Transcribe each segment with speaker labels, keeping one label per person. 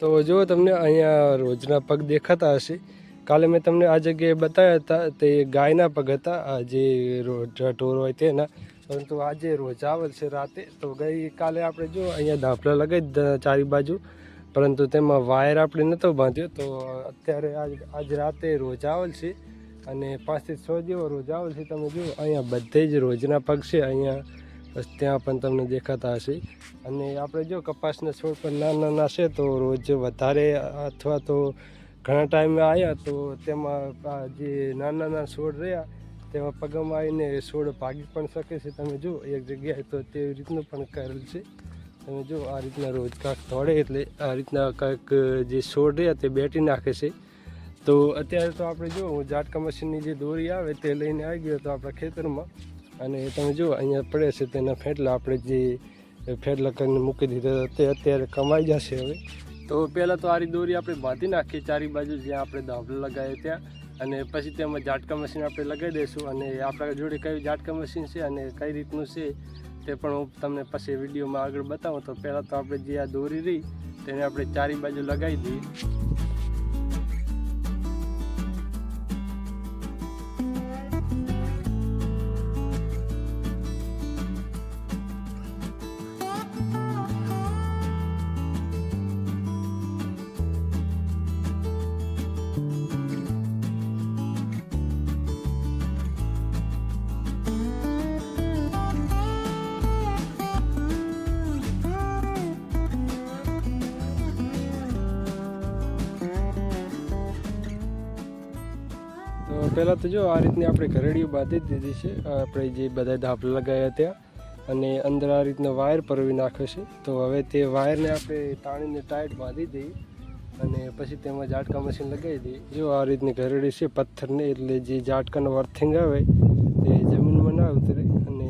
Speaker 1: તો જો તમને અહીંયા રોજના પગ દેખાતા હશે. કાલે મેં તમને આ જગ્યાએ બતાવ્યા હતા, તે ગાયના પગ હતા, આ જે ઢોર હોય તેના. પરંતુ આજે રોજ આવેલ છે રાતે. તો ગઈકાલે આપણે જો અહીંયા ધાફલા લગાવી ચારી બાજુ, પરંતુ તેમાં વાયર આપણે નહોતો બાંધ્યો. તો અત્યારે આજ રાતે રોજ આવેલ છે અને 5 થી 6 જેવો રોજ આવેલ છે. તમે જુઓ અહીંયા બધે જ રોજના પગ છે અહીંયા, બસ ત્યાં પણ તમને દેખાતા હશે. અને આપણે જો કપાસના છોડ પર નાના છે તો રોજ વધારે અથવા તો ઘણા ટાઈમે આવ્યા તો તેમાં જે નાના છોડ રહ્યા તેમાં પગમાં આવીને છોડ ભાગી પણ શકે છે. તમે જુઓ એક જગ્યાએ તો તેવી રીતનું પણ કરેલ છે. તમે જુઓ આ રીતના રોજ કાંક દોડે એટલે આ રીતના કાંઈક જે છોડ રહ્યા તે બેટી નાખે છે. તો અત્યારે તો આપણે જો હું ઝાટકા મશીનની જે દોરી આવે તે લઈને આવી ગયો હતો આપણા ખેતરમાં. અને તમે જુઓ અહીંયા પડે છે તેના ફેટલા, આપણે જે ફેટલા કરીને મૂકી દીધા તે અત્યારે કમાઈ જશે હવે. તો પહેલાં તો આરી દોરી આપણે બાંધી નાખીએ ચારી બાજુ જ્યાં આપણે ધાબળા લગાવીએ ત્યાં, અને પછી તેમાં ઝાટકા મશીન આપણે લગાવી દઈશું. અને આપણા જોડે કયું ઝાટકા મશીન છે અને કઈ રીતનું છે તે પણ હું તમને પછી વિડીયોમાં આગળ બતાવું. તો પહેલાં તો આપણે જે આ દોરી રહી તેને આપણે ચારી બાજુ લગાવી દઈએ. પહેલાં તો જો આ રીતની આપણે ઘરેડીઓ બાંધી દીધી છે, આપણે જે બધા ધાબળા લગાવ્યા ત્યાં. અને અંદર આ રીતનો વાયર પરવી નાખ્યો છે. તો હવે તે વાયરને આપણે તાણીને ટાઈટ બાંધી દઈએ અને પછી તેમાં ઝાટકા મશીન લગાવી દઈએ. જો આ રીતની ઘરેડી છે પથ્થરની, એટલે જે ઝાટકાનો અર્થિંગ આવે તે જમીનમાં ના ઉતરે અને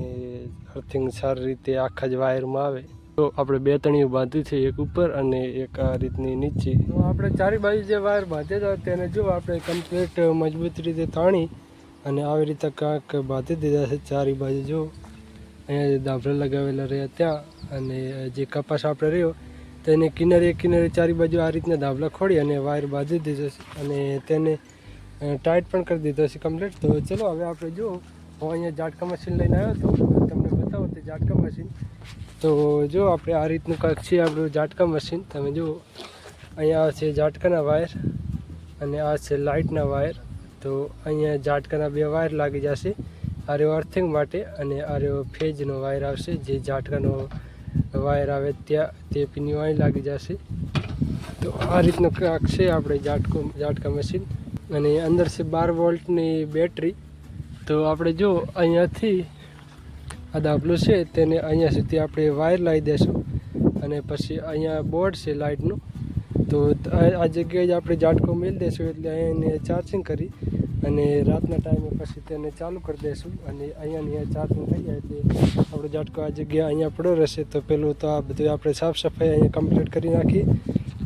Speaker 1: અર્થિંગ સારી રીતે આખા જ વાયરમાં આવે. તો આપણે 2 તણીઓ બાંધી છે, એક ઉપર અને એક આ રીતની નીચે. તો આપણે ચારી બાજુ જે વાયર બાંધ્યા હતા તેને જો આપણે કમ્પ્લીટ મજબૂત રીતે તાણી અને આવી રીતે કાંક બાંધી દીધા છે ચારી બાજુ. જો અહીંયા જે ધાબળા લગાવેલા રહ્યા ત્યાં, અને જે કપાસ આપણે રહ્યો તેને કિનારે ચારી બાજુ આ રીતના ધાબળા ખોડી અને વાયર બાંધી દીધો છે અને તેને ટાઈટ પણ કરી દીધો છે કમ્પ્લીટ. તો ચલો હવે આપણે જો હું અહીંયા ઝાટકા મશીન લઈને આવ્યો હતો, તમને બતાવો તે ઝાટકા મશીન. તો જો આપણે આ રીતનું કાંઈક છે આપણું ઝાટકા મશીન. તમે જુઓ અહીંયા છે ઝાટકાના વાયર અને આ છે લાઇટના વાયર. તો અહીંયા ઝાટકાના 2 વાયર લાગી જશે, આ રહ્યો અર્થિંગ માટે અને આ રહ્યો ફેજનો વાયર આવશે. જે ઝાટકાનો વાયર આવે ત્યાં તે પીની અહીં લાગી જશે. તો આ રીતનું કાંઈક છે આપણે ઝાટકા મશીન. અને અંદર છે 12 વોલ્ટની બેટરી. તો આપણે જો અહીંયાથી આ ધાબલું છે તેને અહીંયા સુધી આપણે વાયર લાવી દઈશું અને પછી અહીંયા બોર્ડ છે લાઇટનું. તો આ જગ્યાએ જ આપણે ઝાટકો મેળ દઈશું, એટલે અહીંયા ચાર્જિંગ કરી અને રાતના ટાઈમે પછી તેને ચાલુ કરી દઈશું. અને અહીંયા ચાર્જિંગ થઈ જાય એટલે આપણો ઝાટકો આ જગ્યાએ અહીંયા પડ્યો રહેશે. તો પહેલું તો આ બધું આપણે સાફ સફાઈ અહીંયા કમ્પ્લીટ કરી નાખીએ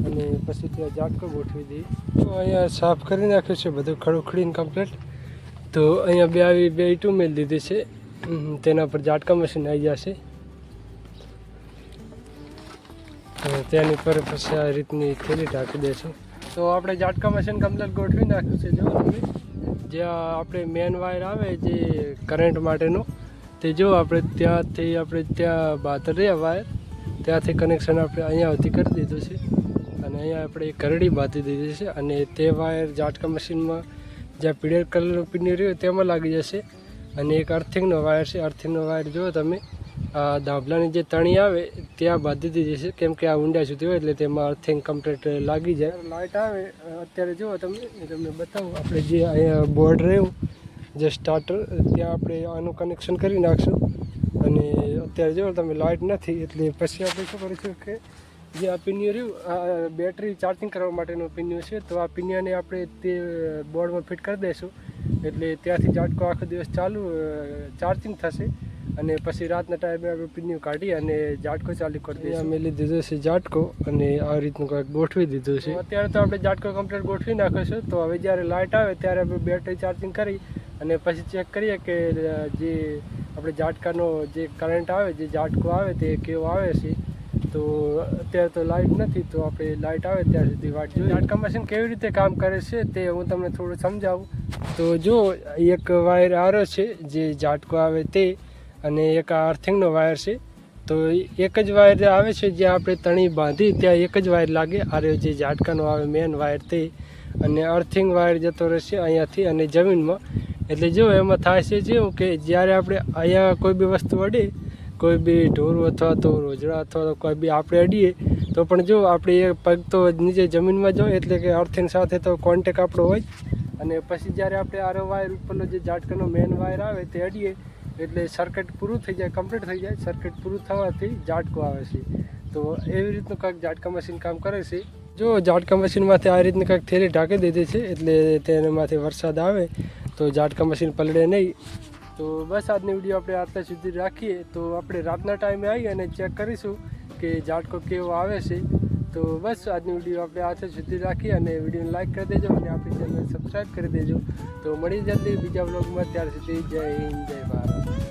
Speaker 1: અને પછી ત્યાં ઝાટકો ગોઠવી દઈએ. તો અહીંયા સાફ કરી નાખ્યું છે બધું ખડુખડીને કમ્પ્લીટ. તો અહીંયા બે ઈંટું મેળ દીધી છે, તેના પર ઝાટકા મશીન આવી જશે. તેની પર પછી આ રીતની થેલી ઢાંકી દઈશું. તો આપણે ઝાટકા મશીન કમ્પ્લીટ ગોઠવી નાખ્યું છે. જો તમે જ્યાં આપણે મેન વાયર આવે જે કરંટ માટેનો, તે જો આપણે ત્યાં બહાર રહ્યા વાયર ત્યાંથી કનેક્શન આપણે અહીંયા સુધી કરી દીધું છે. અને અહીંયા આપણે એક ઘરડી બાંધી દીધી છે અને તે વાયર ઝાટકા મશીનમાં જ્યાં પીળા કલરનો પિનિયો રહ્યો તેમાં લાગી જશે. અને એક અર્થિંગનો વાયર છે, અર્થિંગનો વાયર જો તમે આ ધાબલાની જે તણી આવે ત્યાં બાંધી દીધી છે, કેમ કે આ ઊંડા સુધી હોય એટલે તેમાં અર્થિંગ કમ્પ્લીટ લાગી જાય. લાઇટ આવે અત્યારે જુઓ તમને બતાવું, આપણે જે અહીંયા બોર્ડ રહ્યું જે સ્ટાર્ટર ત્યાં આપણે આનું કનેક્શન કરી નાખશું. અને અત્યારે જો તમે લાઇટ નથી એટલે પછી આપણે શું કરીશું કે જે આ પિનિયો રહ્યું આ બેટરી ચાર્જિંગ કરવા માટેનું પિનિયો છે, તો આ પિનિયાને આપણે તે બોર્ડમાં ફિટ કરી દઈશું એટલે ત્યાંથી ઝાટકો આખો દિવસ ચાર્જિંગ થશે. અને પછી રાતના ટાઈમે આપણે પિનિયું કાઢી અને ઝાટકો ચાલુ કરી દઈએ. મેલી દીધો છે ઝાટકો અને આ રીતનું કંઈક ગોઠવી દીધું છે. અત્યારે તો આપણે ઝાટકો કમ્પ્લીટ ગોઠવી નાખ્યો છે. તો હવે જ્યારે લાઇટ આવે ત્યારે આપણે બેટરી ચાર્જિંગ કરી અને પછી ચેક કરીએ કે જે આપણે ઝાટકાનો જે કરંટ આવે, જે ઝાટકો આવે તે કેવો આવે છે. તો અત્યારે તો લાઇટ નથી, તો આપણે લાઇટ આવે ત્યાં સુધી વાટ જોઈએ. ઝાટકા મશીન કેવી રીતે કામ કરે છે તે હું તમને થોડું સમજાવું. તો જો એક વાયર આરો છે જે ઝાટકો આવે તે, અને એક અર્થિંગનો વાયર છે. તો એક જ વાયર આવે છે જ્યાં આપણે તણી બાંધી ત્યાં એક જ વાયર લાગે. આરે જે ઝાટકાનો આવે મેન વાયર તે, અને અર્થિંગ વાયર જતો રહેશે અહીંયાથી અને જમીનમાં. એટલે જો એમાં થાય છે જેવું કે જ્યારે આપણે અહીંયા કોઈ બી વસ્તુ અડીએ, કોઈ બી ઢોર અથવા તો રોજડા અથવા તો કોઈ બી આપણે અડીએ, તો પણ જો આપણે એ પગ તો નીચે જમીનમાં જો, એટલે કે અર્થિંગ સાથે તો કોન્ટેક આપણો હોય. અને પછી જ્યારે આપણે આરો વાયર ઉપરનો જે ઝાટકાનો મેન વાયર આવે તે અડીએ, એટલે સર્કિટ પૂરું થઈ જાય, કમ્પ્લીટ થઈ જાય. સર્કિટ પૂરું થવાથી ઝાટકો આવે છે. તો એવી રીતનું કાંઈક ઝાટકા મશીન કામ કરે છે. જો ઝાટકા મશીનમાંથી આ રીતની કાંઈક થેલી ઢાંકી દીધી છે, એટલે તેનામાંથી વરસાદ આવે તો ઝાટકા મશીન પલળે નહીં. તો બસ આજની વિડીયો આપણે આટલા સુધી રાખીએ. તો આપણે રાતના ટાઈમે આવી અને ચેક કરીશું કે ઝાટકો કેવો આવે છે. તો બસ આજની વિડીયો આપણે આટલા સુધી રાખીએ, અને વિડીયોને લાઈક કરી દેજો અને આપણી ચેનલ સબસ્ક્રાઈબ કરી દેજો. તો મળી જલ્દી બીજા વ્લોગમાં. ત્યાર સુધી જય હિન્દ, જય ભારત.